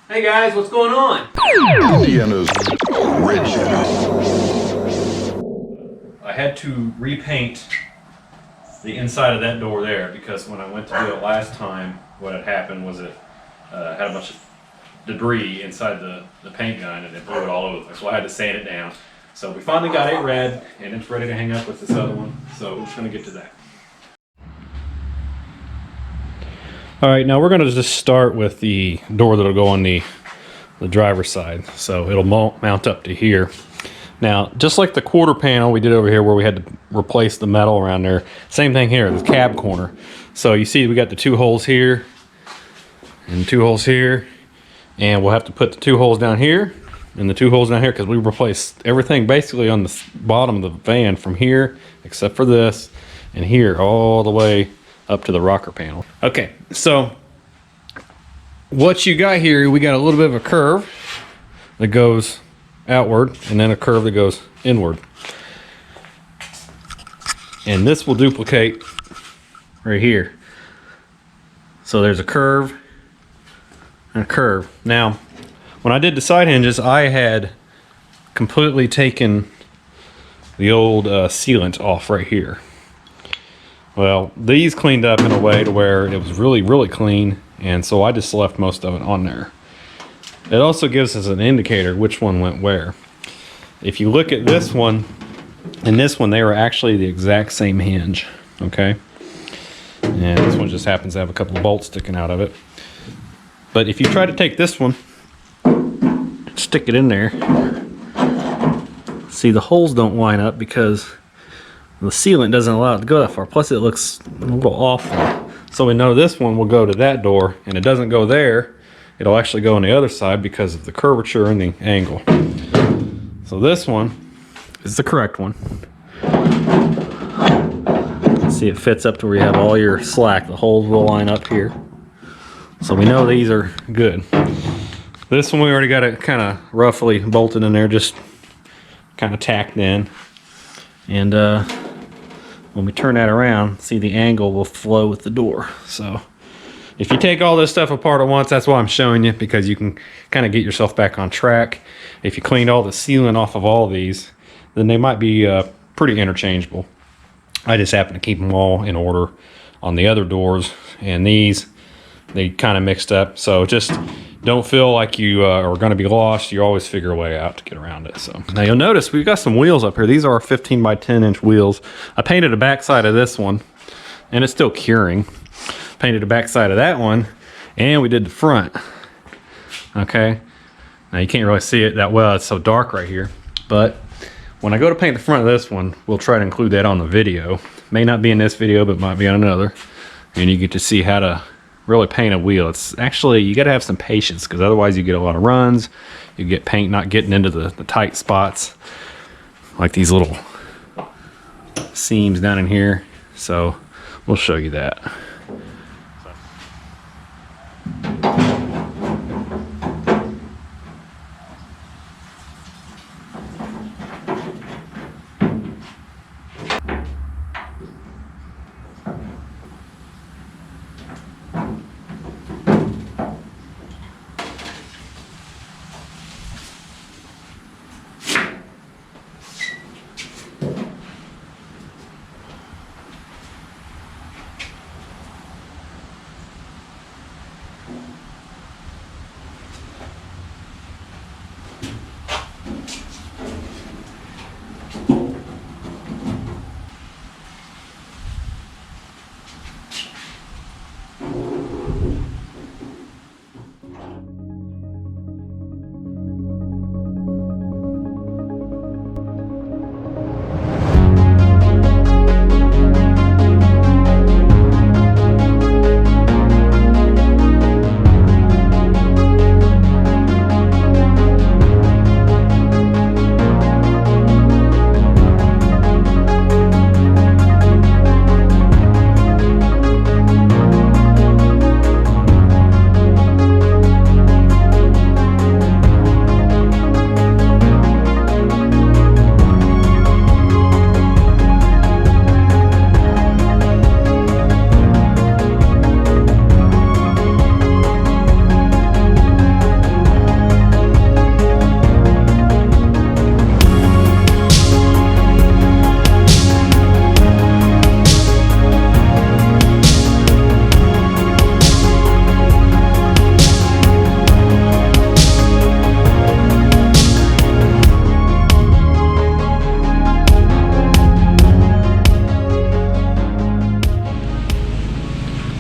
Hey guys, what's going on? Indiana's original. I had to repaint the inside of that door there because when I went to do it last time, what had happened was it had a bunch of debris inside the paint gun and it blew it all over the place. So I had to sand it down. So we finally got it red and it's ready to hang up with this other one. So we're just going to get to that. All right, now we're going to just start with the door that'll go on the driver's side. So it'll mount up to here. Now, just like the quarter panel we did over here where we had to replace the metal around there, same thing here, the cab corner. So you see we got the 2 holes here and 2 holes here, and we'll have to put the 2 holes down here and the 2 holes down here because we replaced everything basically on the bottom of the van from here, except for this, and here all the way up to the rocker panel. Okay, so what you got here, we got a little bit of a curve that goes outward and then a curve that goes inward. And this will duplicate right here. So there's a curve and a curve. Now, when I did the side hinges, I had completely taken the old sealant off right here. Well, these cleaned up in a way to where it was really, really clean, and so I just left most of it on there. It also gives us an indicator which one went where. If you look at this one and this one, they were actually the exact same hinge, okay? And this one just happens to have a couple of bolts sticking out of it. But if you try to take this one, stick it in there, see the holes don't line up because the sealant doesn't allow it to go that far. Plus it looks a little awful. So we know this one will go to that door and it doesn't go there. It'll actually go on the other side because of the curvature and the angle. So this one is the correct one. See, it fits up to where you have all your slack. The holes will line up here. So we know these are good. This one we already got it kind of roughly bolted in there, just kind of tacked in. And when we turn that around, see the angle will flow with the door. So if you take all this stuff apart at once, that's why I'm showing you, because you can kind of get yourself back on track. If you cleaned all the sealant off of all of these, then they might be pretty interchangeable. I just happen to keep them all in order on the other doors, and these, they kind of mixed up. So just don't feel like you are going to be lost. You always figure a way out to get around it. So now you'll notice we've got some wheels up here. These are 15 by 10 inch wheels. I painted the back side of this one, and it's still curing. Painted the back side of that one, and we did the front. Okay, now you can't really see it that well, it's so dark right here, but when I go to paint the front of this one, we'll try to include that on the video. May not be in this video, but might be on another, and you get to see how to really paint a wheel. It's actually, you got to have some patience, because otherwise you get a lot of runs, you get paint not getting into the tight spots, like these little seams down in here. So we'll show you that.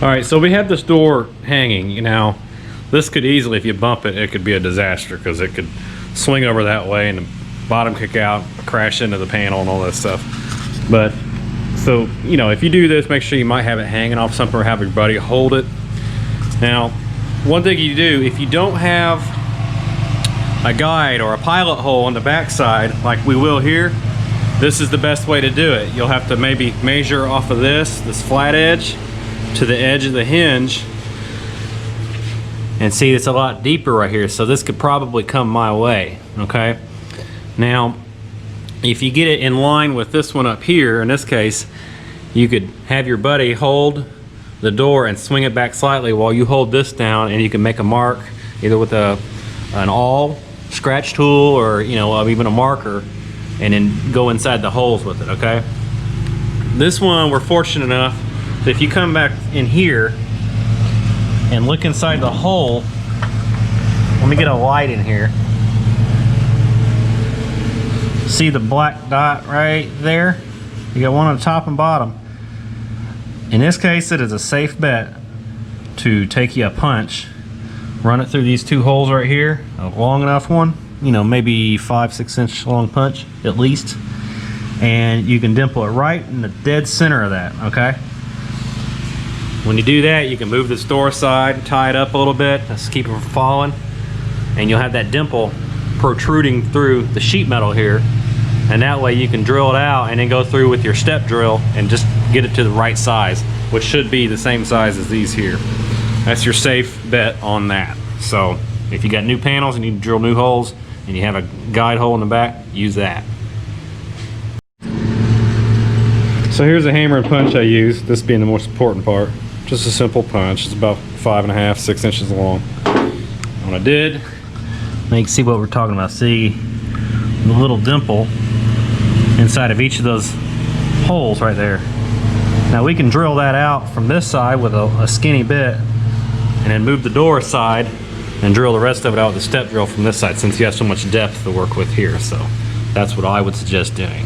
All right, so we have this door hanging. Now, this could easily, if you bump it, it could be a disaster because it could swing over that way and the bottom kick out, crash into the panel and all that stuff. But, so, you know, if you do this, make sure you might have it hanging off something or have your buddy hold it. Now, one thing you do, if you don't have a guide or a pilot hole on the backside, like we will here, this is the best way to do it. You'll have to maybe measure off of this flat edge to the edge of the hinge, and see it's a lot deeper right here, so this could probably come my way, okay? Now, if you get it in line with this one up here, in this case, you could have your buddy hold the door and swing it back slightly while you hold this down, and you can make a mark either with an awl scratch tool or, you know, even a marker, and then go inside the holes with it, okay? This one, we're fortunate enough that if you come back in here and look inside the hole, let me get a light in here. See the black dot right there? You got one on the top and bottom. In this case, it is a safe bet to take you a punch, run it through these two holes right here, a long enough one, you know, maybe 5-6 inch long punch at least, and you can dimple it right in the dead center of that, okay? When you do that, you can move this door aside, tie it up a little bit, just keep it from falling, and you'll have that dimple protruding through the sheet metal here, and that way you can drill it out and then go through with your step drill and just get it to the right size, which should be the same size as these here. That's your safe bet on that. So if you got new panels and you need to drill new holes and you have a guide hole in the back, use that. So here's a hammer and punch I use, this being the most important part. Just a simple punch. It's about 5.5, 6 inches long. What I did, now you can see what we're talking about. See the little dimple inside of each of those holes right there. Now we can drill that out from this side with a skinny bit, and then move the door aside and drill the rest of it out with a step drill from this side, since you have so much depth to work with here. So that's what I would suggest doing.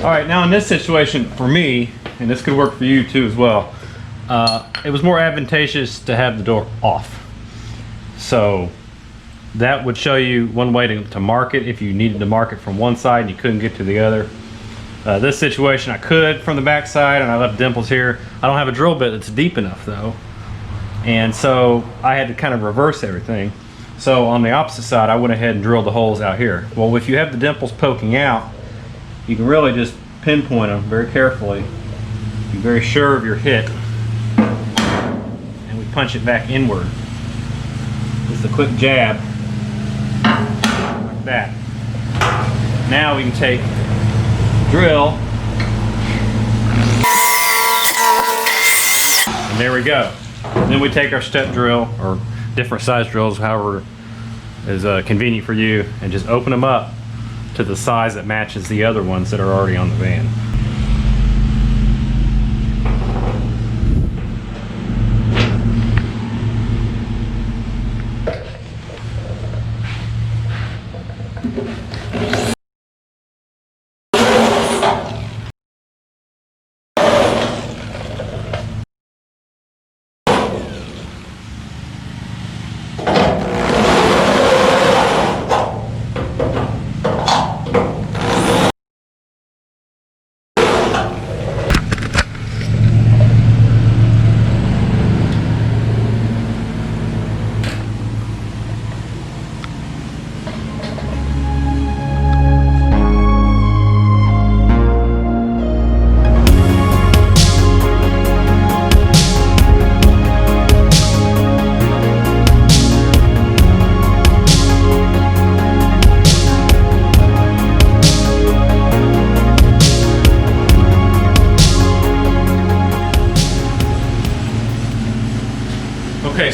All right, now in this situation for me, and this could work for you too as well, it was more advantageous to have the door off. So that would show you one way to mark it if you needed to mark it from one side and you couldn't get to the other. This situation I could from the back side, and I left dimples here. I don't have a drill bit that's deep enough though, and so I had to kind of reverse everything. So on the opposite side, I went ahead and drilled the holes out here. Well, if you have the dimples poking out, you can really just pinpoint them very carefully. Be very sure of your hit. And we punch it back inward. Just a quick jab. Like that. Now we can take drill. And there we go. And then we take our step drill, or different size drills, however is convenient for you, and just open them up to the size that matches the other ones that are already on the van.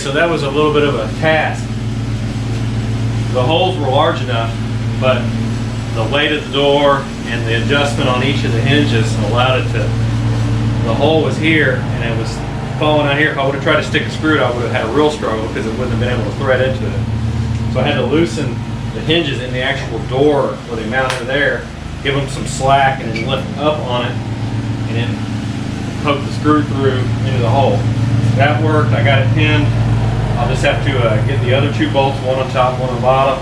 so that was a little bit of a task. The holes were large enough, but the weight of the door and the adjustment on each of the hinges allowed it to, the hole was here and it was falling out here. If I would have tried to stick a screw, I would have had a real struggle because it wouldn't have been able to thread into it. So I had to loosen the hinges in the actual door where they mounted there, give them some slack, and then lift up on it, and then poke the screw through into the hole. That worked. I got it pinned. I'll just have to get the other 2 bolts, one on top, one on the bottom,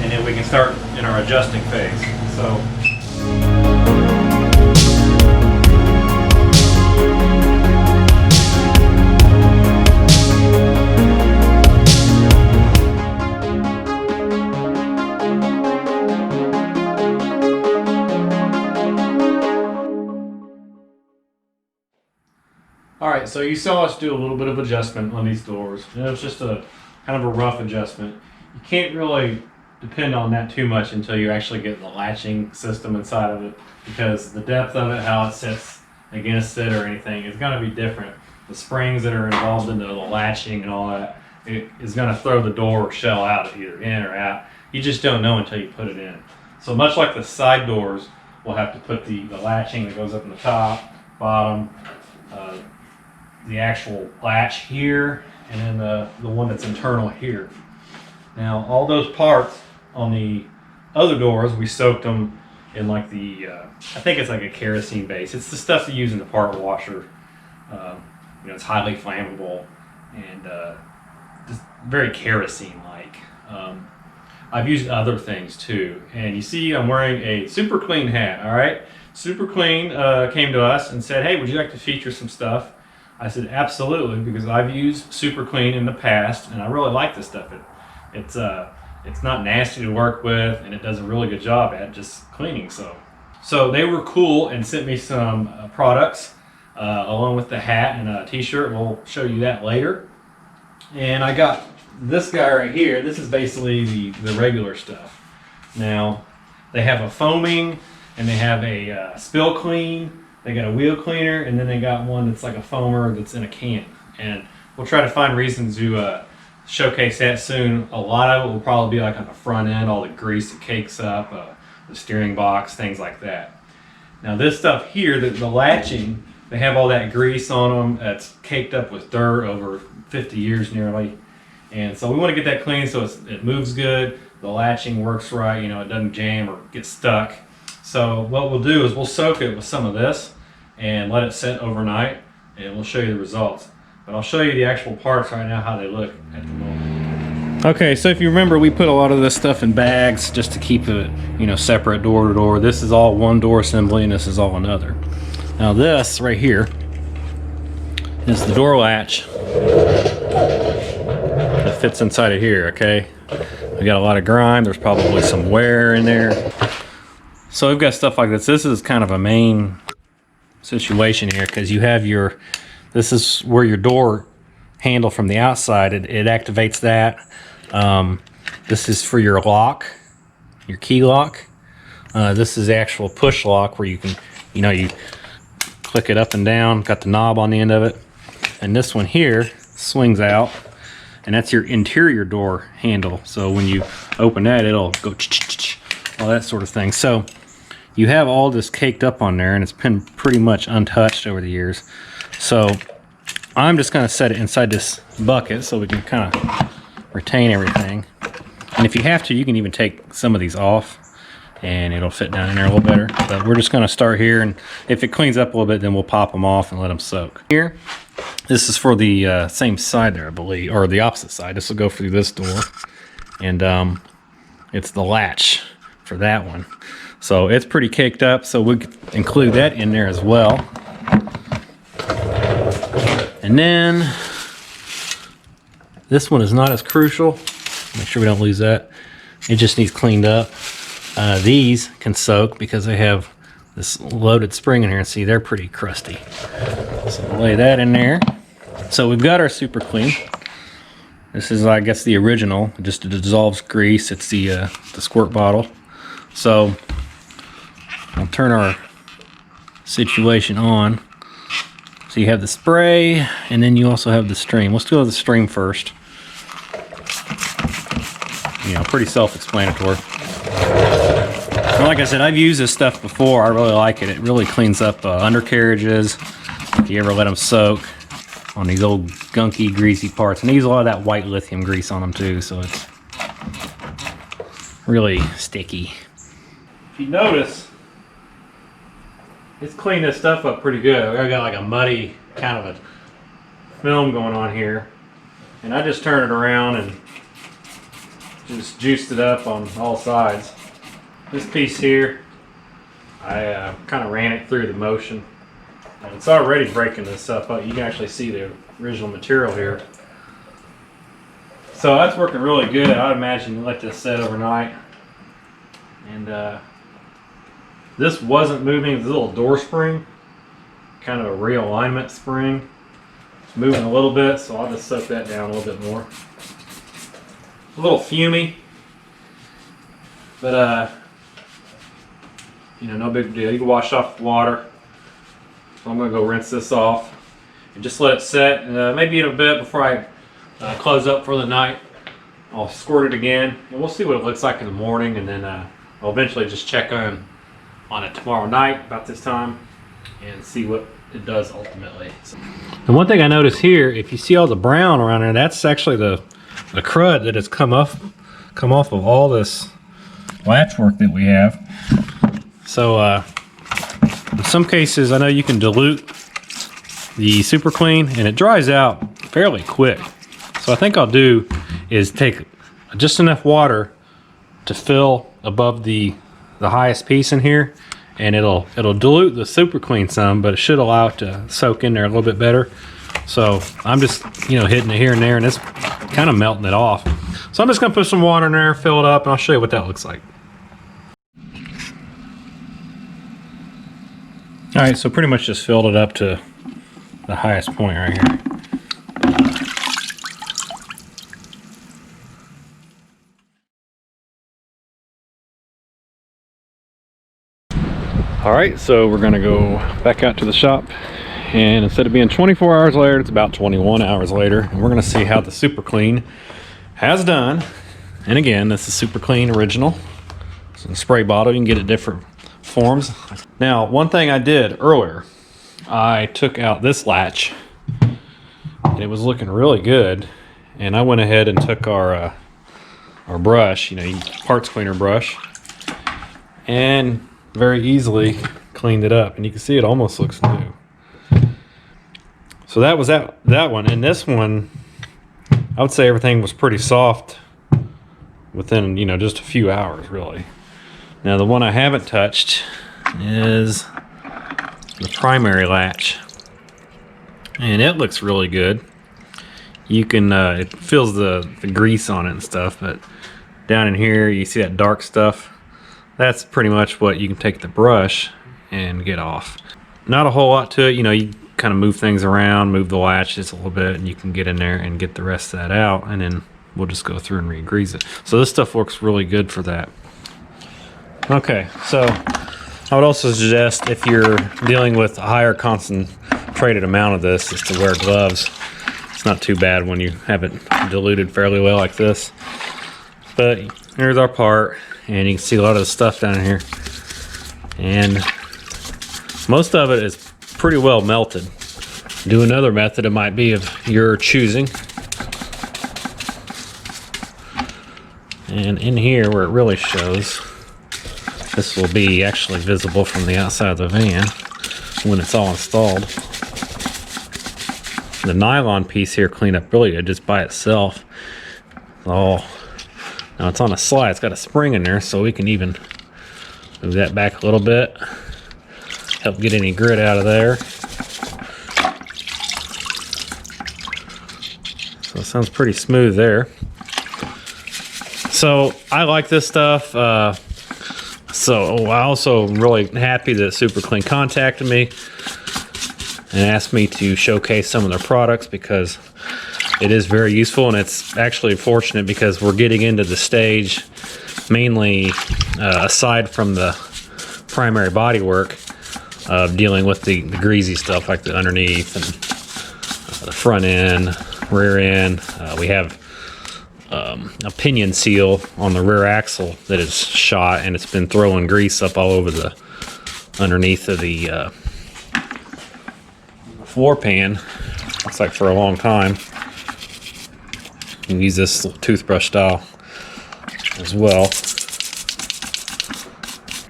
and then we can start in our adjusting phase. So. Alright, so you saw us do a little bit of adjustment on these doors. It was just a kind of a rough adjustment. You can't really depend on that too much until you actually get the latching system inside of it, because the depth of it, how it sits against it or anything, is going to be different. The springs that are involved in the latching and all that, it is going to throw the door shell out either in or out. You just don't know until you put it in. So much like the side doors, we'll have to put the latching that goes up in the top, bottom, the actual latch here, and then the one that's internal here. Now all those parts on the other doors, we soaked them in like the, I think it's like a kerosene base. It's the stuff you use in the part washer. You know, it's highly flammable and just very kerosene-like. I've used other things too. And you see I'm wearing a Super Clean hat, all right? Super Clean came to us and said, hey, would you like to feature some stuff? I said, absolutely, because I've used Super Clean in the past, and I really like this stuff. It's not nasty to work with, and it does a really good job at just cleaning. So they were cool and sent me some products along with the hat and a t-shirt. We'll show you that later. And I got this guy right here. This is basically the regular stuff. Now, they have a foaming, and they have a spill clean. They got a wheel cleaner, and then they got one that's like a foamer that's in a can. And we'll try to find reasons to showcase that soon. A lot of it will probably be like on the front end, all the grease that cakes up, the steering box, things like that. Now this stuff here, the latching, they have all that grease on them that's caked up with dirt over 50 years nearly. And so we want to get that clean so it moves good, the latching works right, you know, it doesn't jam or get stuck. So what we'll do is we'll soak it with some of this and let it sit overnight, and we'll show you the results. But I'll show you the actual parts right now, how they look at the moment. Okay, so if you remember, we put a lot of this stuff in bags just to keep it, you know, separate door to door. This is all one door assembly, and this is all another. Now this right here is the door latch that fits inside of here, okay? We got a lot of grime, there's probably some wear in there. So we've got stuff like this. This is kind of a main situation here, because you have this is where your door handle from the outside, it activates that. This is for your lock, your key lock. This is the actual push lock where you can, you click it up and down, got the knob on the end of it. And this one here swings out, and that's your interior door handle. So when you open that, it'll go all that sort of thing. So you have all this caked up on there, and it's been pretty much untouched over the years. So I'm just going to set it inside this bucket so we can kind of retain everything. And if you have to, you can even take some of these off, and it'll fit down in there a little better. But we're just going to start here, and if it cleans up a little bit, then we'll pop them off and let them soak. Here, this is for the same side there, I believe, or the opposite side. This will go through this door, and it's the latch for that one. So it's pretty caked up, so we could include that in there as well. And then this one is not as crucial. Make sure we don't lose that. It just needs cleaned up. These can soak because they have this loaded spring in here, and see, they're pretty crusty. So we'll lay that in there. So we've got our Super Clean. This is, I guess, the original. It just dissolves grease. It's the squirt bottle. So I'll turn our situation on. So you have the spray, and then you also have the stream. Let's do the stream first. You know, pretty self-explanatory. Well, like I said, I've used this stuff before. I really like it. It really cleans up undercarriages. If you ever let them soak on these old gunky, greasy parts. And they use a lot of that white lithium grease on them too, so it's really sticky. If you notice, it's cleaned this stuff up pretty good. I got like a muddy kind of a film going on here. And I just turned it around and just juiced it up on all sides. This piece here, I kind of ran it through the motion. And it's already breaking this stuff up. You can actually see the original material here. So that's working really good. I'd imagine you let this set overnight. And this wasn't moving. It's a little door spring, kind of a realignment spring. It's moving a little bit, so I'll just soak that down a little bit more. A little fumey, but you know, no big deal. You can wash off the water. So I'm gonna go rinse this off and just let it set. Maybe in a bit before I close up for the night, I'll squirt it again, and we'll see what it looks like in the morning, and then I'll eventually just check on it tomorrow night about this time and see what it does ultimately. And one thing I noticed here, if you see all the brown around there, that's actually the crud that has come off of all this latch work that we have. So in some cases, I know you can dilute the super clean and it dries out fairly quick. So I think I'll do is take just enough water to fill above the highest piece in here, and it'll dilute the super clean some, but it should allow it to soak in there a little bit better. So I'm just, you know, hitting it here and there, and it's kind of melting it off. So I'm just gonna put some water in there, fill it up, and I'll show you what that looks like. All right, so pretty much just filled it up to the highest point right here. All right, so we're gonna go back out to the shop, and instead of being 24 hours later, it's about 21 hours later, and we're gonna see how the super clean has done. And again, this is super clean original. It's in a spray bottle. You can get it different forms. Now, one thing I did earlier, I took out this latch, and it was looking really good, and I went ahead and took our brush, you know, parts cleaner brush, and very easily cleaned it up, and you can see it almost looks new. So that was that one. And this one, I would say everything was pretty soft within, you know, just a few hours really. Now the one I haven't touched is the primary latch, and it looks really good. You can it feels the grease on it and stuff, but down in here you see that dark stuff. That's pretty much what you can take the brush and get off. Not a whole lot to it. You know, you kind of move things around, move the latch just a little bit, and you can get in there and get the rest of that out, and then we'll just go through and re-grease it. So this stuff works really good for that. Okay, so I would also suggest, if you're dealing with a higher concentrated amount of this, is to wear gloves. It's not too bad when you have it diluted fairly well like this. But here's our part, and you can see a lot of the stuff down here, and most of it is pretty well melted. Do another method, it might be of your choosing. And in here where it really shows, this will be actually visible from the outside of the van when it's all installed. The nylon piece here cleaned up really good just by itself. Oh, now it's on a slide. It's got a spring in there, so we can even move that back a little bit. Help get any grit out of there. So it sounds pretty smooth there. So I like this stuff. So I also am really happy that Super Clean contacted me and asked me to showcase some of their products, because it is very useful, and it's actually fortunate because we're getting into the stage, mainly aside from the primary body work, dealing with the greasy stuff like the underneath and the front end, rear end. We have a pinion seal on the rear axle that is shot, and it's been throwing grease up all over the underneath of the floor pan. Looks like for a long time. You can use this little toothbrush style as well.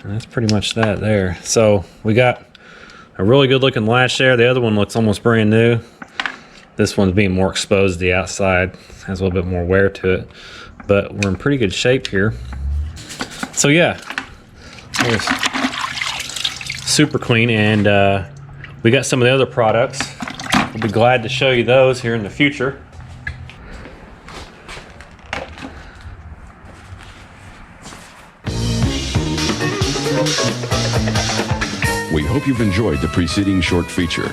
And that's pretty much that there. So we got a really good looking latch there. The other one looks almost brand new. This one's being more exposed to the outside. Has a little bit more wear to it. But we're in pretty good shape here. So yeah, super clean. And we got some of the other products. We'll be glad to show you those here in the future. We hope you've enjoyed the preceding short feature.